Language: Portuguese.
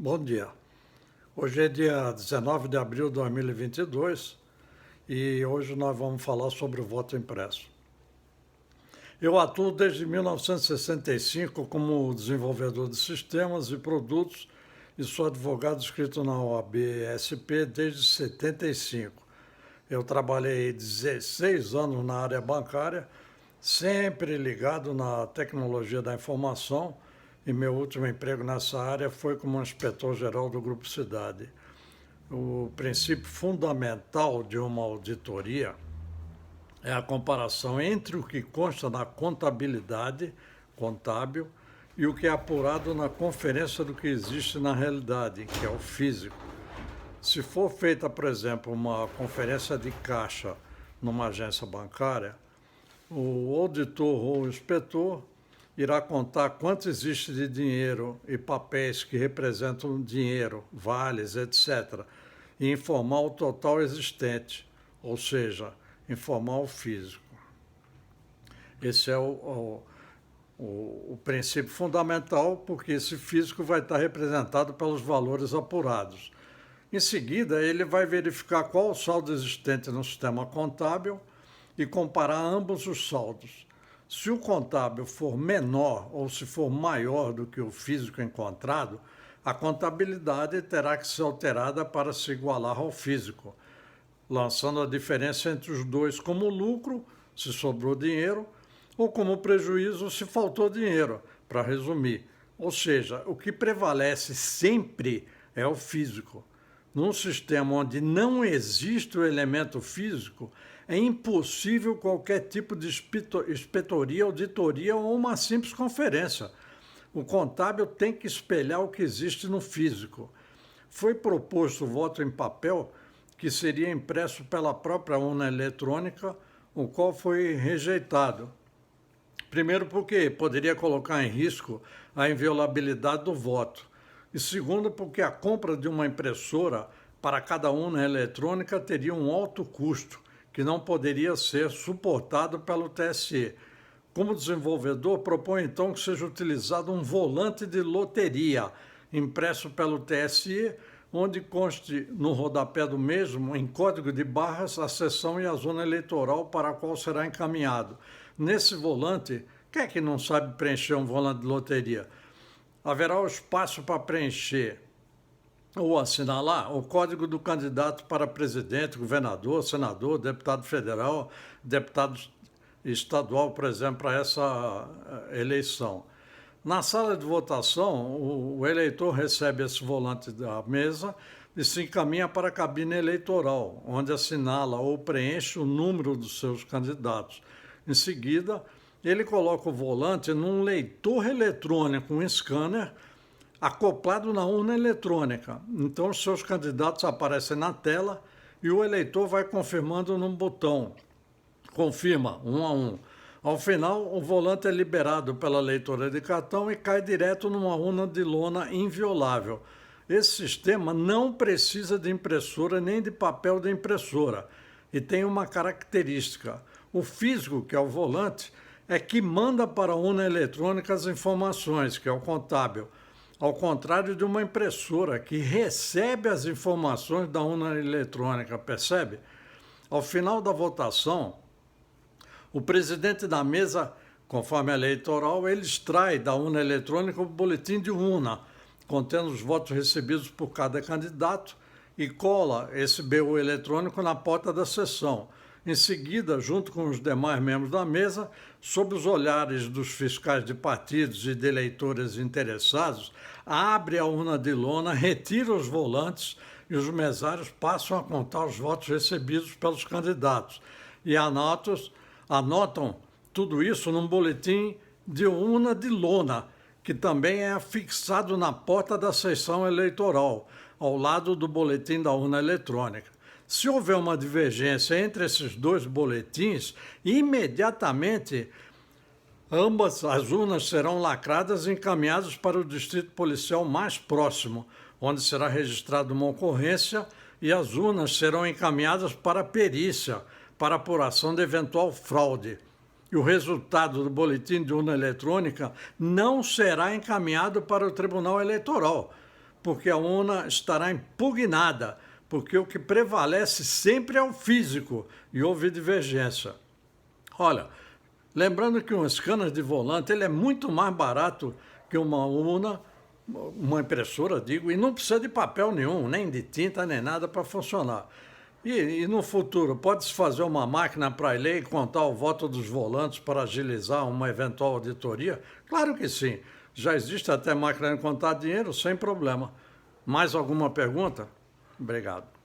Bom dia. Hoje é dia 19 de abril de 2022 e hoje nós vamos falar sobre o voto impresso. Eu atuo desde 1965 como desenvolvedor de sistemas e produtos e sou advogado inscrito na OAB SP desde 75. Eu trabalhei 16 anos na área bancária, sempre ligado na tecnologia da informação, e meu último emprego nessa área foi como inspetor-geral do Grupo Cidade. O princípio fundamental de uma auditoria é a comparação entre o que consta na contabilidade contábil e o que é apurado na conferência do que existe na realidade, que é o físico. Se for feita, por exemplo, uma conferência de caixa numa agência bancária, o auditor ou o inspetor irá contar quanto existe de dinheiro e papéis que representam dinheiro, vales, etc., e informar o total existente, ou seja, informar o físico. Esse é o princípio fundamental, porque esse físico vai estar representado pelos valores apurados. Em seguida, ele vai verificar qual o saldo existente no sistema contábil e comparar ambos os saldos. Se o contábil for menor ou se for maior do que o físico encontrado, a contabilidade terá que ser alterada para se igualar ao físico, lançando a diferença entre os dois como lucro, se sobrou dinheiro, ou como prejuízo, se faltou dinheiro, para resumir. Ou seja, o que prevalece sempre é o físico. Num sistema onde não existe o elemento físico, é impossível qualquer tipo de inspetoria, auditoria ou uma simples conferência. O contábil tem que espelhar o que existe no físico. Foi proposto o voto em papel, que seria impresso pela própria urna eletrônica, o qual foi rejeitado. Primeiro, porque poderia colocar em risco a inviolabilidade do voto. E segundo, porque a compra de uma impressora para cada urna eletrônica teria um alto custo, que não poderia ser suportado pelo TSE. Como desenvolvedor, proponho então que seja utilizado um volante de loteria, impresso pelo TSE, onde conste no rodapé do mesmo, em código de barras, a seção e a zona eleitoral para a qual será encaminhado. Nesse volante, quem é que não sabe preencher um volante de loteria? Haverá o espaço para preencher ou assinalar o código do candidato para presidente, governador, senador, deputado federal, deputado estadual, por exemplo, para essa eleição. Na sala de votação, o eleitor recebe esse volante da mesa e se encaminha para a cabine eleitoral, onde assinala ou preenche o número dos seus candidatos. Em seguida, ele coloca o volante num leitor eletrônico, um scanner, acoplado na urna eletrônica. Então, os seus candidatos aparecem na tela e o eleitor vai confirmando num botão. Confirma, um a um. Ao final, o volante é liberado pela leitora de cartão e cai direto numa urna de lona inviolável. Esse sistema não precisa de impressora nem de papel de impressora e tem uma característica. O físico, que é o volante, é que manda para a urna eletrônica as informações, que é o contábil, ao contrário de uma impressora que recebe as informações da urna eletrônica, percebe? Ao final da votação, o presidente da mesa, conforme a lei eleitoral, ele extrai da urna eletrônica o boletim de urna, contendo os votos recebidos por cada candidato, e cola esse BU eletrônico na porta da sessão. Em seguida, junto com os demais membros da mesa, sob os olhares dos fiscais de partidos e de eleitores interessados, abre a urna de lona, retira os volantes e os mesários passam a contar os votos recebidos pelos candidatos e anotam tudo isso num boletim de urna de lona, que também é afixado na porta da sessão eleitoral, ao lado do boletim da urna eletrônica. Se houver uma divergência entre esses dois boletins, imediatamente ambas as urnas serão lacradas e encaminhadas para o distrito policial mais próximo, onde será registrada uma ocorrência e as urnas serão encaminhadas para a perícia, para apuração de eventual fraude. E o resultado do boletim de urna eletrônica não será encaminhado para o Tribunal Eleitoral, porque a urna estará impugnada, porque o que prevalece sempre é o físico e houve divergência. Olha, lembrando que um scanner de volante ele é muito mais barato que uma urna, uma impressora, digo, e não precisa de papel nenhum, nem de tinta, nem nada para funcionar. E no futuro, pode-se fazer uma máquina para ler e contar o voto dos volantes para agilizar uma eventual auditoria? Claro que sim. Já existe até máquina de contar dinheiro sem problema. Mais alguma pergunta? Obrigado.